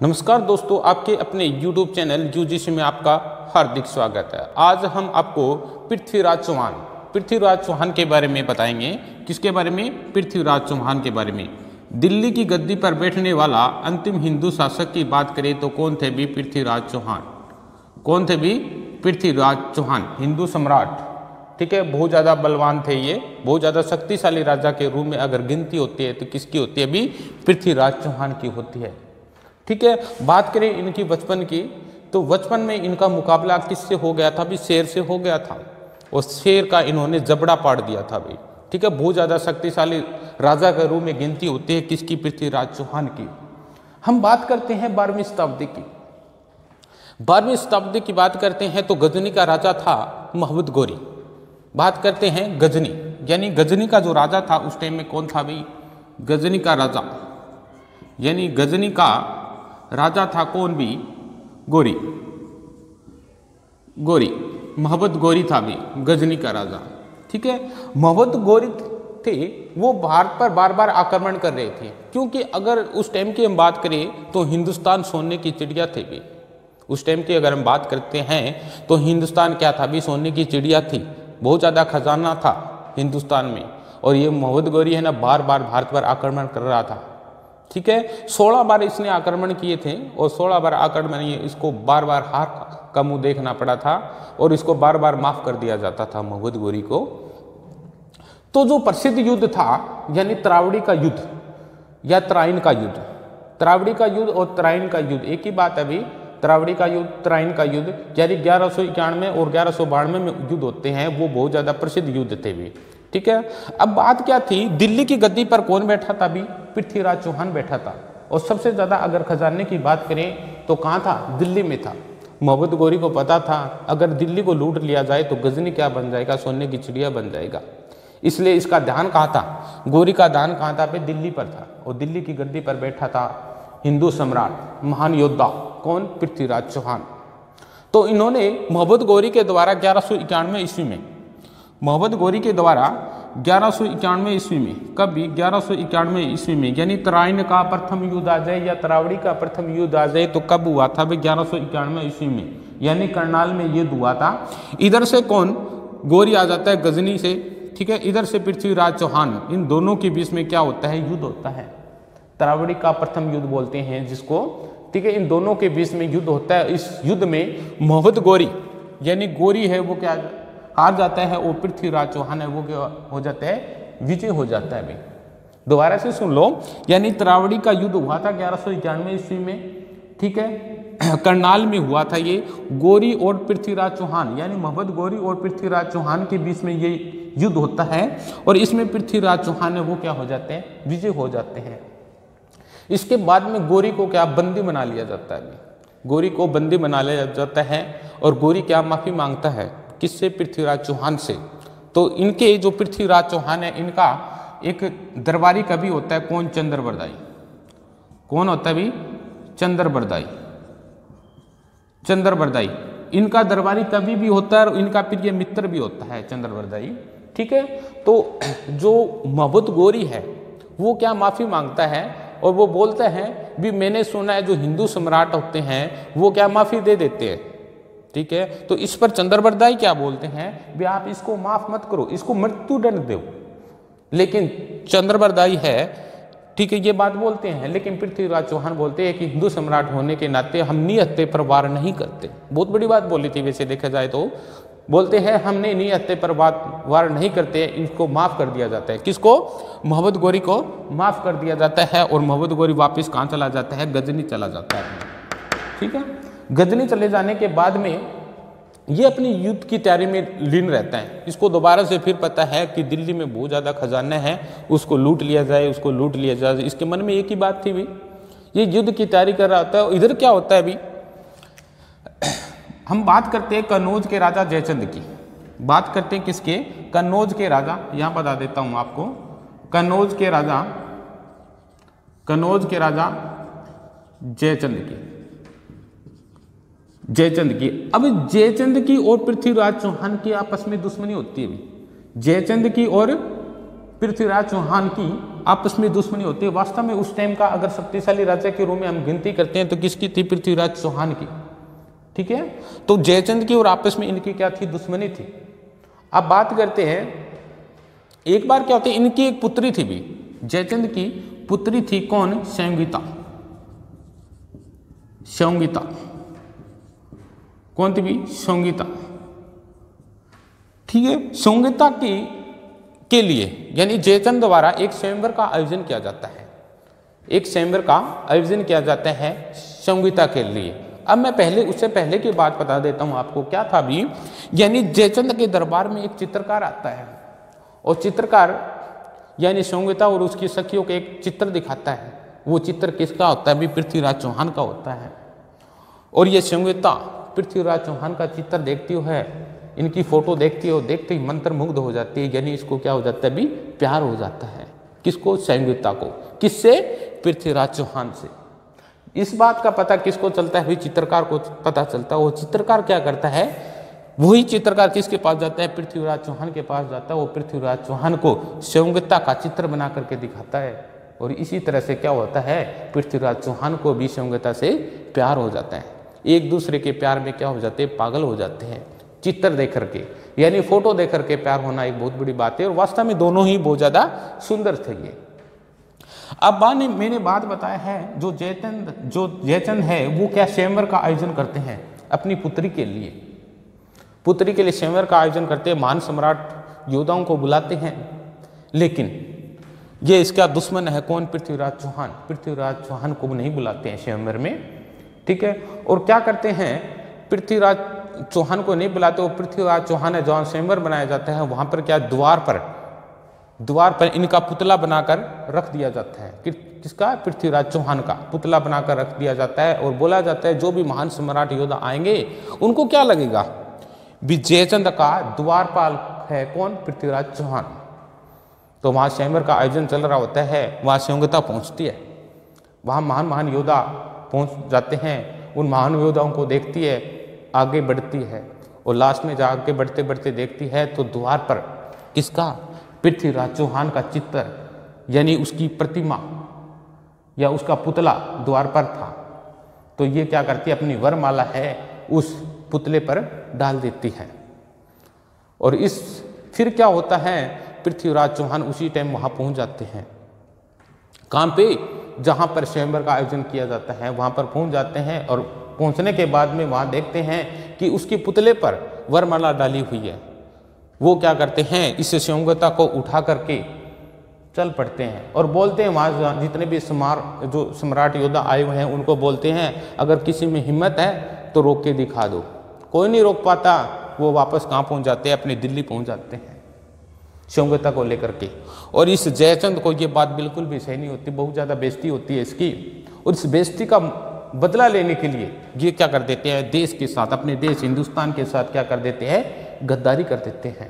नमस्कार दोस्तों, आपके अपने YouTube चैनल यूजीसी में आपका हार्दिक स्वागत है। आज हम आपको पृथ्वीराज चौहान के बारे में बताएंगे। किसके बारे में? पृथ्वीराज चौहान के बारे में। दिल्ली की गद्दी पर बैठने वाला अंतिम हिंदू शासक की बात करें तो कौन थे भी? पृथ्वीराज चौहान। कौन थे भी? पृथ्वीराज चौहान, हिंदू सम्राट। ठीक है, बहुत ज़्यादा बलवान थे ये, बहुत ज़्यादा शक्तिशाली राजा के रूप में अगर गिनती होती है तो किसकी होती है भी? पृथ्वीराज चौहान की होती है। ठीक है, बात करें इनकी बचपन की तो बचपन में इनका मुकाबला किससे हो गया था भी? शेर से हो गया था और शेर का इन्होंने जबड़ा पाड़ दिया था भी। ठीक है, बहुत ज़्यादा शक्तिशाली राजा के रूप में गिनती होती है किसकी? पृथ्वीराज चौहान की। हम बात करते हैं 12वीं शताब्दी की। 12वीं शताब्दी की बात करते हैं तो गजनी का राजा था मोहम्मद गोरी। बात करते हैं गजनी, यानी गजनी का जो राजा था उस टाइम में कौन था भाई? गजनी का राजा, यानी गजनी का राजा था कौन भी? गोरी। मोहम्मद गोरी था भी गजनी का राजा। ठीक है, मोहम्मद गोरी थे, वो भारत पर बार बार आक्रमण कर रहे थे, क्योंकि अगर उस टाइम की हम बात करें तो हिंदुस्तान सोने की चिड़िया थे भी। उस टाइम की अगर हम बात करते हैं तो हिंदुस्तान क्या था भी? सोने की चिड़िया थी, बहुत ज़्यादा खजाना था हिंदुस्तान में। और ये मोहम्मद गोरी है ना, बार बार भारत पर आक्रमण कर रहा था। ठीक है, 16 बार इसने आक्रमण किए थे और 16 बार आक्रमण इसको बार बार हार का मुंह देखना पड़ा था और इसको बार बार माफ कर दिया जाता था मोहम्मद गोरी को। तो जो प्रसिद्ध युद्ध था यानी तरावड़ी का युद्ध या तराइन का युद्ध, तरावड़ी का युद्ध और तराइन का युद्ध एक ही बात है अभी। तरावड़ी का युद्ध, तराइन का युद्ध, यानी 1191 और 1192 में युद्ध होते हैं, वो बहुत ज़्यादा प्रसिद्ध युद्ध थे भी। ठीक है, अब बात क्या थी? दिल्ली की गद्दी पर कौन बैठा था भी? पृथ्वीराज चौहान बैठा था। और सबसे ज़्यादा अगर खजाने की बात करें तो कहाँ था? दिल्ली में था। मोहम्मद गोरी को पता था अगर दिल्ली को लूट लिया जाए तो गजनी क्या बन जाएगा? सोने की चिड़िया बन जाएगा। इसलिए इसका ध्यान कहाँ था? गोरी का ध्यान कहाँ था? पे दिल्ली पर था। और दिल्ली की गद्दी पर बैठा था हिंदू सम्राट, महान योद्धा कौन? पृथ्वीराज चौहान। तो इन्होंने मोहम्मद गोरी के द्वारा 1191 ईस्वी में, मोहम्मद गोरी के द्वारा 1191 ईस्वी में, कभी 1191 ईस्वी में, यानी तराइन का प्रथम युद्ध आ जाए या तरावड़ी का प्रथम युद्ध आ जाए तो कब हुआ था भाई? 1191 ईस्वी में, यानी करनाल में युद्ध हुआ था। इधर से कौन? गोरी आ जाता है गजनी से। ठीक है, इधर से पृथ्वीराज चौहान, इन दोनों के बीच में क्या होता है? युद्ध होता है। तरावड़ी का प्रथम युद्ध बोलते हैं जिसको। ठीक है, इन दोनों के बीच में युद्ध होता है। इस युद्ध में मोहम्मद गोरी यानी गोरी है वो क्या हार जाता है और पृथ्वीराज चौहान है वो क्या हो जाता है? विजय हो जाता है भाई। दोबारा से सुन लो, यानी तरावड़ी का युद्ध हुआ था 1191 ईस्वी में। ठीक है, करनाल में हुआ था ये। गोरी और पृथ्वीराज चौहान यानी मोहम्मद गोरी और पृथ्वीराज चौहान के बीच में ये युद्ध होता है और इसमें पृथ्वीराज चौहान है वो क्या हो जाते हैं? विजय हो जाते हैं। इसके बाद में गोरी को क्या बंदी बना लिया जाता है? गोरी को बंदी बना लिया जाता है और गोरी क्या माफी मांगता है? किससे? पृथ्वीराज चौहान से। तो इनके जो पृथ्वीराज चौहान है इनका एक दरबारी कवि होता है कौन? चंद्रबरदाई। कौन होता है भी? चंद्रबरदाई इनका दरबारी कवि भी होता है और इनका प्रिय मित्र भी होता है चंद्रबरदाई। ठीक है, तो जो मोहम्मद गोरी है वो क्या माफी मांगता है और वो बोलता है भी मैंने सुना है जो हिंदू सम्राट होते हैं वो क्या माफी दे देते हैं। ठीक है, तो इस पर चंद्रबरदाई क्या बोलते हैं भी आप इसको माफ मत करो, इसको मृत्युदंड दो। लेकिन चंद्रबरदाई है, ठीक है, ये बात बोलते हैं, लेकिन पृथ्वीराज चौहान बोलते हैं कि हिंदू सम्राट होने के नाते हम निहत्थे पर वार नहीं करते। बहुत बड़ी बात बोली थी वैसे देखा जाए तो। बोलते हैं हमने निहत्थे पर वार नहीं करते, इनको माफ कर दिया जाता है। किसको? मोहम्मद गोरी को माफ कर दिया जाता है और मोहम्मद गोरी वापस कहाँ चला जाता है? गजनी चला जाता है। ठीक है, गजनी चले जाने के बाद में ये अपनी युद्ध की तैयारी में लीन रहता है। इसको दोबारा से फिर पता है कि दिल्ली में बहुत ज़्यादा खजाना है, उसको लूट लिया जाए, उसको लूट लिया जाए। इसके मन में एक ही बात थी भी, ये युद्ध की तैयारी कर रहा होता है। इधर क्या होता है अभी? हम बात करते हैं कन्नौज के राजा जयचंद की। बात करते हैं किसके? कन्नौज के राजा। यहाँ बता देता हूँ आपको, कन्नौज के राजा जयचंद की। अब जयचंद की और पृथ्वीराज चौहान की आपस में दुश्मनी होती है। जयचंद की और पृथ्वीराज चौहान की आपस में दुश्मनी होती है। वास्तव में उस टाइम का अगर शक्तिशाली राजा के रूप में हम गिनती करते हैं तो किसकी थी? पृथ्वीराज चौहान की। ठीक है, तो जयचंद की और आपस में इनकी क्या थी? दुश्मनी थी। अब बात करते हैं, एक बार क्या होता है, इनकी एक पुत्री थी भी, जयचंद की पुत्री थी कौन? संगीता। संगीता कौन थी भी? संगीता। ठीक है, संगीता की के लिए यानी जयचंद द्वारा एक स्वयंवर का आयोजन किया जाता है। एक स्वयंवर का आयोजन किया जाता है संगीता के लिए। अब मैं पहले उससे पहले की बात बता देता हूं आपको, क्या था भी, यानी जयचंद के दरबार में एक चित्रकार आता है और चित्रकार यानी संगीता और उसकी सखियों को एक चित्र दिखाता है। वो चित्र किसका होता है भी? पृथ्वीराज चौहान का होता है। और ये संगीता पृथ्वीराज चौहान का चित्र देखती है, इनकी फोटो देखती है और देखते ही मंत्रमुग्ध हो जाती है, यानी इसको क्या हो जाता है भी? प्यार हो जाता है। किसको? संगीता को। किससे? पृथ्वीराज चौहान से। इस बात का पता किसको चलता है? चित्रकार को पता चलता है। वो चित्रकार क्या करता है? वही चित्रकार किसके पास जाता है? पृथ्वीराज चौहान के पास जाता है। वो पृथ्वीराज चौहान को संगीता का चित्र बना करके दिखाता है और इसी तरह से क्या होता है? पृथ्वीराज चौहान को भी संगीता से प्यार हो जाता है। एक दूसरे के प्यार में क्या हो जाते हैं? पागल हो जाते हैं चित्र देख करके, यानी फोटो देख करके प्यार होना एक बहुत बड़ी बात है। और वास्तव में दोनों ही बहुत ज्यादा सुंदर थे ये। अब मैंने बात बताया है, जो जयचंद है वो क्या स्वयंवर का आयोजन करते हैं अपनी पुत्री के लिए। पुत्री के लिए स्वयंवर का आयोजन करते हैं, महान सम्राट योद्धाओं को बुलाते हैं, लेकिन ये इसका दुश्मन है कौन? पृथ्वीराज चौहान। पृथ्वीराज चौहान को नहीं बुलाते हैं स्वयंवर में। ठीक है, और क्या करते हैं? पृथ्वीराज चौहान को नहीं बुलाते। वो पृथ्वीराज चौहान है जहाँ स्वयंवर बनाया जाता है, वहां पर क्या? द्वार पर इनका पुतला बनाकर रख दिया जाता है। किसका? पृथ्वीराज चौहान का पुतला बनाकर रख दिया जाता है और बोला जाता है जो भी महान सम्राट योद्धा आएंगे उनको क्या लगेगा? जयचंद का द्वारपाल है कौन? पृथ्वीराज चौहान। तो वहां स्वयंवर का आयोजन चल रहा होता है, वहां संगीता पहुंचती है, वहां महान महान योद्धा पहुंच जाते हैं, उन महान योद्धाओं को देखती है, आगे बढ़ती है और लास्ट में जब आगे बढ़ते बढ़ते देखती है तो द्वार पर किसका? पृथ्वीराज चौहान का चित्र यानी उसकी प्रतिमा या उसका पुतला द्वार पर था। तो ये क्या करती है? अपनी वरमाला है उस पुतले पर डाल देती है। और फिर क्या होता है? पृथ्वीराज चौहान उसी टाइम वहां पहुंच जाते हैं। कहां पे? जहां पर स्वयंवर का आयोजन किया जाता है वहां पर पहुंच जाते हैं और पहुंचने के बाद में वहां देखते हैं कि उसके पुतले पर वरमाला डाली हुई है। वो क्या करते हैं? इस संगीता को उठा करके चल पड़ते हैं और बोलते हैं, वहाँ जितने भी जो सम्राट योद्धा आए हुए हैं उनको बोलते हैं अगर किसी में हिम्मत है तो रोक के दिखा दो। कोई नहीं रोक पाता। वो वापस कहाँ पहुँच जाते हैं? अपनी दिल्ली पहुँच जाते हैं संगीता को लेकर के। और इस जयचंद को ये बात बिल्कुल भी सही नहीं होती, बहुत ज़्यादा बेइज्जती होती है इसकी। और इस बेइज्जती का बदला लेने के लिए ये क्या कर देते हैं? देश के साथ, अपने देश हिंदुस्तान के साथ क्या कर देते हैं? गद्दारी कर देते हैं।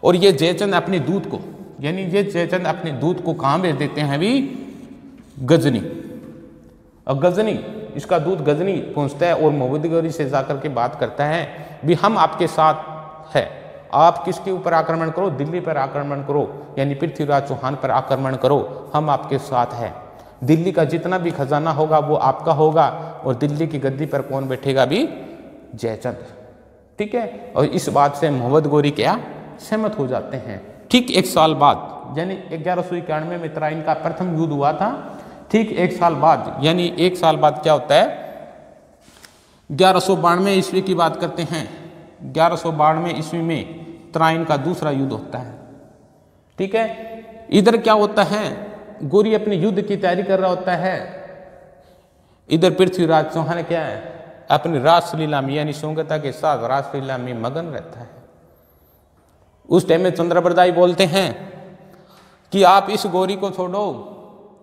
और ये जयचंद अपने दूत को यानी ये जयचंद अपने दूत को कहाँ भेज देते हैं अभी? गजनी। और गजनी, इसका दूत गजनी पहुँचता है और मोहम्मद गौरी से जाकर के बात करता है भी हम आपके साथ है, आप किसके ऊपर आक्रमण करो? दिल्ली पर आक्रमण करो, यानी पृथ्वीराज चौहान पर आक्रमण करो, हम आपके साथ हैं। दिल्ली का जितना भी खजाना होगा वो आपका होगा और दिल्ली की गद्दी पर कौन बैठेगा भी? जयचंद। ठीक है, और इस बात से मोहम्मद गौरी क्या? सहमत हो जाते हैं। ठीक एक साल बाद यानी 1191 में तराइन का प्रथम युद्ध हुआ था। ठीक एक साल बाद यानी एक साल बाद क्या होता है? 1192 ईस्वी की बात करते हैं। 1192 ईस्वी में तराइन का दूसरा युद्ध होता है। ठीक है, इधर क्या होता है? गौरी अपने युद्ध की तैयारी कर रहा होता है, इधर पृथ्वीराज चौहान क्या है? अपनी रासलीला में यानी संगीता के साथ रासलीला में मगन रहता है। उस टाइम में चंद्रबरदाई बोलते हैं कि आप इस गौरी को छोड़ो,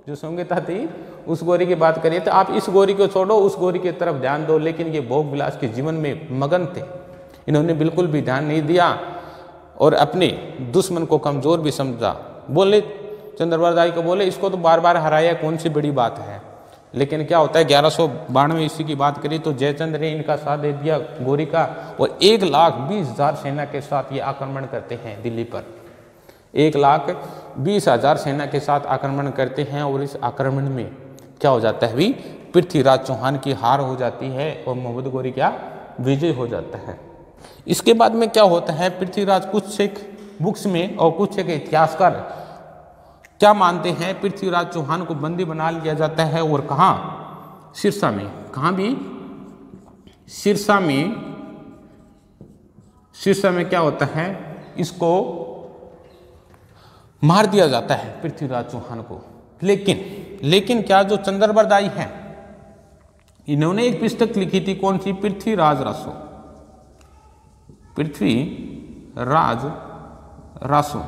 जो संगीता थी उस गौरी की बात करिए तो आप इस गौरी को छोड़ो, उस गौरी की तरफ ध्यान दो। लेकिन ये भोग विलास के जीवन में मगन थे, इन्होंने बिल्कुल भी ध्यान नहीं दिया और अपने दुश्मन को कमजोर भी समझा। बोले चंद्रबरदाई को, बोले इसको तो बार बार हराया, कौन सी बड़ी बात है। लेकिन क्या होता है 1192 ईस्वी की बात करी तो जयचंद ने इनका साथ दे दिया गौरी का और 1,20,000 सेना के साथ ये आक्रमण करते हैं दिल्ली पर। 1,20,000 सेना के साथ आक्रमण करते हैं और इस आक्रमण में क्या हो जाता है अभी, पृथ्वीराज चौहान की हार हो जाती है और मोहम्मद गौरी क्या विजय हो जाता है। इसके बाद में क्या होता है, पृथ्वीराज कुछ एक बुक्स में और कुछ एक इतिहासकार क्या मानते हैं, पृथ्वीराज चौहान को बंदी बना लिया जाता है और कहाँ, सिरसा में, कहाँ भी, सिरसा में क्या होता है, इसको मार दिया जाता है पृथ्वीराज चौहान को। लेकिन क्या जो चंद्रबरदाई हैं, इन्होंने एक पुस्तक लिखी थी, कौन सी, पृथ्वीराज रासो।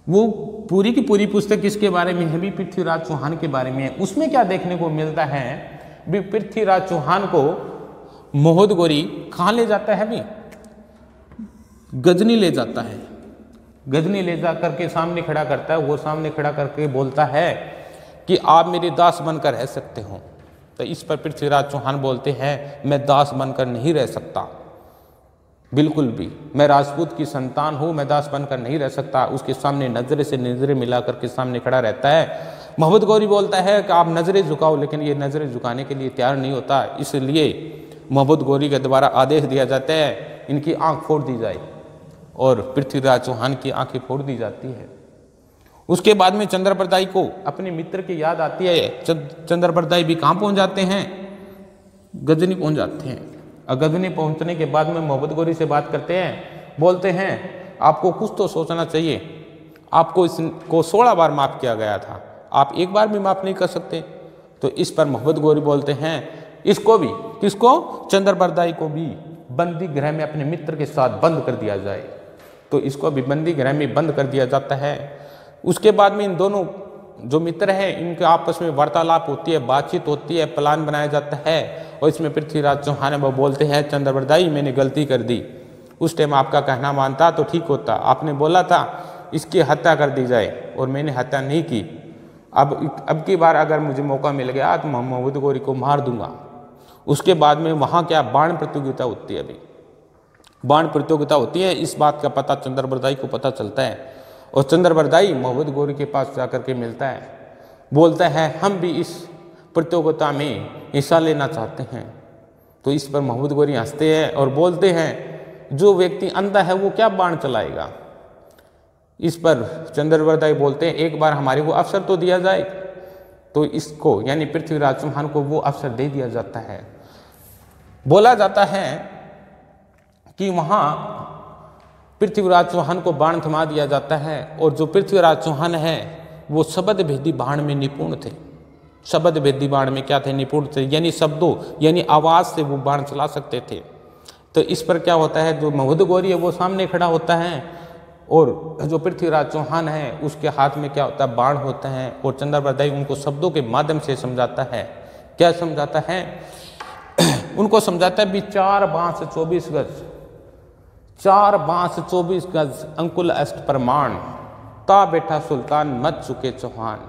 वो पूरी की पूरी पुस्तक किसके बारे में है भी, पृथ्वीराज चौहान के बारे में है। उसमें क्या देखने को मिलता है भी, पृथ्वीराज चौहान को मोहम्मद गौरी कहाँ ले जाता है भी, गजनी ले जाता है। गजनी ले जा करके सामने खड़ा करता है, वो सामने खड़ा करके बोलता है कि आप मेरे दास बनकर रह सकते हो। तो इस पर पृथ्वीराज चौहान बोलते हैं, मैं दास बनकर नहीं रह सकता, बिल्कुल भी, मैं राजपूत की संतान हूँ, मैं दास बनकर नहीं रह सकता। उसके सामने नजरे से नजरें मिला करके सामने खड़ा रहता है। मोहम्मद गौरी बोलता है कि आप नजरें झुकाओ, लेकिन ये नजरें झुकाने के लिए तैयार नहीं होता। इसलिए मोहम्मद गौरी के द्वारा आदेश दिया जाता है, इनकी आंख फोड़ दी जाए, और पृथ्वीराज चौहान की आंखें फोड़ दी जाती है। उसके बाद में चंद्रबरदाई को अपने मित्र की याद आती है। चंद्रबरदाई भी कहाँ पहुँच जाते हैं, गजनी पहुँच जाते हैं। गजनी पहुँचने के बाद में मोहम्मद गौरी से बात करते हैं, बोलते हैं आपको कुछ तो सोचना चाहिए, आपको इसको 16 बार माफ़ किया गया था, आप एक बार भी माफ़ नहीं कर सकते। तो इस पर मोहम्मद गौरी बोलते हैं, इसको भी, किसको, चंद्रबरदाई को भी बंदी गृह में अपने मित्र के साथ बंद कर दिया जाए। तो इसको भी बंदी गृह में बंद कर दिया जाता है। उसके बाद में इन दोनों जो मित्र हैं, इनके आपस में वार्तालाप होती है, बातचीत होती है, प्लान बनाया जाता है। और इसमें पृथ्वीराज चौहान वो बोलते हैं, चंद्रबरदाई मैंने गलती कर दी, उस टाइम आपका कहना मानता तो ठीक होता, आपने बोला था इसकी हत्या कर दी जाए और मैंने हत्या नहीं की। अब की बार अगर मुझे मौका मिल गया तो मोहम्मद गौरी को मार दूंगा। उसके बाद में वहाँ क्या बाण प्रतियोगिता होती है, अभी बाण प्रतियोगिता होती है। इस बात का पता चंद्रबरदाई को पता चलता है और चंद्रबरदाई मोहम्मद गौरी के पास जाकर के मिलता है, बोलता है हम भी इस प्रतियोगिता में हिस्सा लेना चाहते हैं। तो इस पर मोहम्मद गौरी हंसते हैं और बोलते हैं जो व्यक्ति अंधा है वो क्या बाण चलाएगा। इस पर चंद्रबरदाई बोलते हैं एक बार हमारे को अवसर तो दिया जाए। तो इसको यानी पृथ्वीराज चौहान को वो अवसर दे दिया जाता है। बोला जाता है कि वहाँ पृथ्वीराज चौहान को बाण थमा दिया जाता है और जो पृथ्वीराज चौहान है वो शब्द भेदी बाण में निपुण थे। शब्द भेदी बाण में क्या थे, निपुण थे, यानी शब्दों यानी आवाज़ से वो बाण चला सकते थे। तो इस पर क्या होता है, जो मोहम्मद गौरी है वो सामने खड़ा होता है और जो पृथ्वीराज चौहान है उसके हाथ में क्या होता है, बाण होता है। और चंद्रबरदाई उनको शब्दों के माध्यम से समझाता है। क्या समझाता है उनको समझाता है भी 4 बांस 24 गज, 4 बांस 24 गज अंकुल अष्ट प्रमाण, ता बैठा सुल्तान मच चुके चौहान।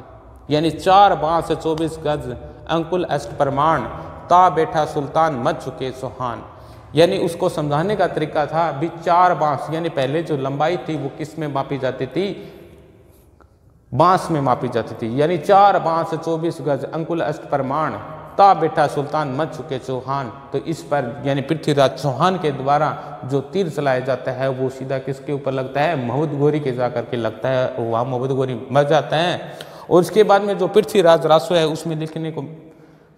यानी 4 बांस 24 गज अंकुल अष्ट प्रमाण, ता बैठा सुल्तान मच चुके चौहान। यानी उसको समझाने का तरीका था भी 4 बांस, यानी पहले जो लंबाई थी वो किस में मापी जाती थी, बांस में मापी जाती थी। यानी 4 बांस 24 गज अंकुल अष्ट प्रमाण, ता बैठा सुल्तान मच चुके चौहान। तो इस पर यानी पृथ्वीराज चौहान के द्वारा जो तीर चलाया जाता है वो सीधा किसके ऊपर लगता है, मोहम्मद गौरी के जाकर के लगता है और वहाँ मोहम्मद गौरी मर जाता है। और उसके बाद में जो पृथ्वीराज रासो है उसमें लिखने को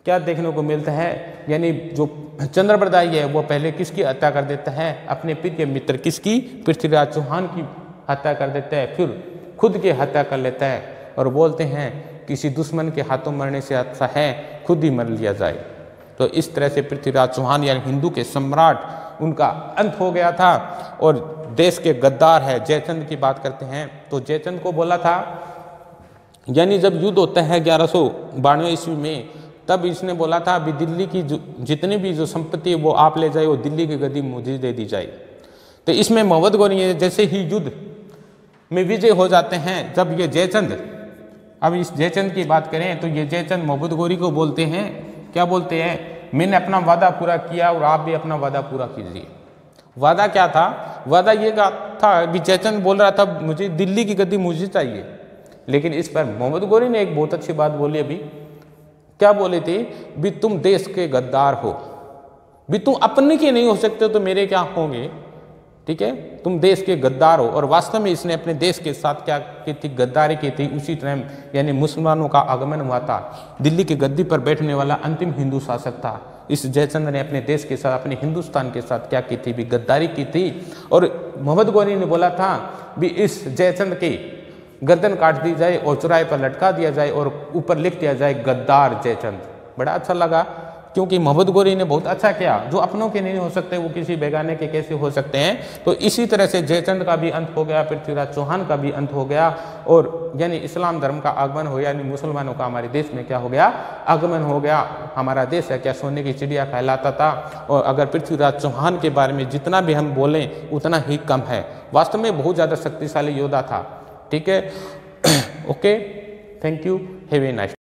क्या देखने को मिलता है, यानी जो चंद्रबरदाई है वो पहले किसकी हत्या कर देता है, अपने प्रिय मित्र किसकी, पृथ्वीराज चौहान की हत्या कर देता है, फिर खुद की हत्या कर लेता है और बोलते हैं किसी दुश्मन के हाथों मरने से अच्छा है खुद ही मर लिया जाए। तो इस तरह से पृथ्वीराज चौहान यानी हिंदू के सम्राट उनका अंत हो गया था। और देश के गद्दार है जयचंद की बात करते हैं तो जयचंद को बोला था, यानी जब युद्ध होता है 1192 ईस्वी में, तब इसने बोला था अभी दिल्ली की जितनी भी जो संपत्ति है वो आप ले जाए और दिल्ली की गद्दी मुझे दे दी जाए। तो इसमें मोहम्मद गौरी जैसे ही युद्ध में विजय हो जाते हैं, जब ये जयचंद, अब इस जयचंद की बात करें तो ये जयचंद मोहम्मद गौरी को बोलते हैं, क्या बोलते हैं, मैंने अपना वादा पूरा किया और आप भी अपना वादा पूरा कीजिए। वादा क्या था? वादा ये था कि जयचंद बोल रहा था मुझे दिल्ली की गद्दी मुझे चाहिए, लेकिन इस पर मोहम्मद गौरी ने एक बहुत अच्छी बात बोली अभी। क्या बोले थे? भी तुम देश के गद्दार हो, भी तुम अपने के नहीं हो सकते तो मेरे क्या होंगे, ठीक है, तुम देश के गद्दार हो। और वास्तव में इसने अपने देश के साथ क्या की थी? गद्दारी की थी। उसी टाइम यानी मुसलमानों का आगमन हुआ था, दिल्ली की गद्दी पर बैठने वाला अंतिम हिंदू शासक था। इस जयचंद ने अपने देश के साथ, अपने हिंदुस्तान के साथ क्या की थी? भी गद्दारी की थी। और मोहम्मद गौरी ने बोला था भी इस जयचंद की गर्दन काट दी जाए और चौराहे पर लटका दिया जाए और ऊपर लिख दिया जाए गद्दार जयचंद। बड़ा अच्छा लगा, क्योंकि मोहम्मद गौरी ने बहुत अच्छा किया। जो अपनों के नहीं हो सकते वो किसी बेगाने के कैसे हो सकते हैं। तो इसी तरह से जयचंद का भी अंत हो गया, पृथ्वीराज चौहान का भी अंत हो गया, और यानी इस्लाम धर्म का आगमन हो, यानी मुसलमानों का हमारे देश में क्या हो गया? आगमन हो गया। हमारा देश है क्या सोने की चिड़िया कहलाता था। और अगर पृथ्वीराज चौहान के बारे में जितना भी हम बोलें उतना ही कम है। वास्तव में बहुत ज़्यादा शक्तिशाली योद्धा था। ठीक है, okay, thank you, have a nice.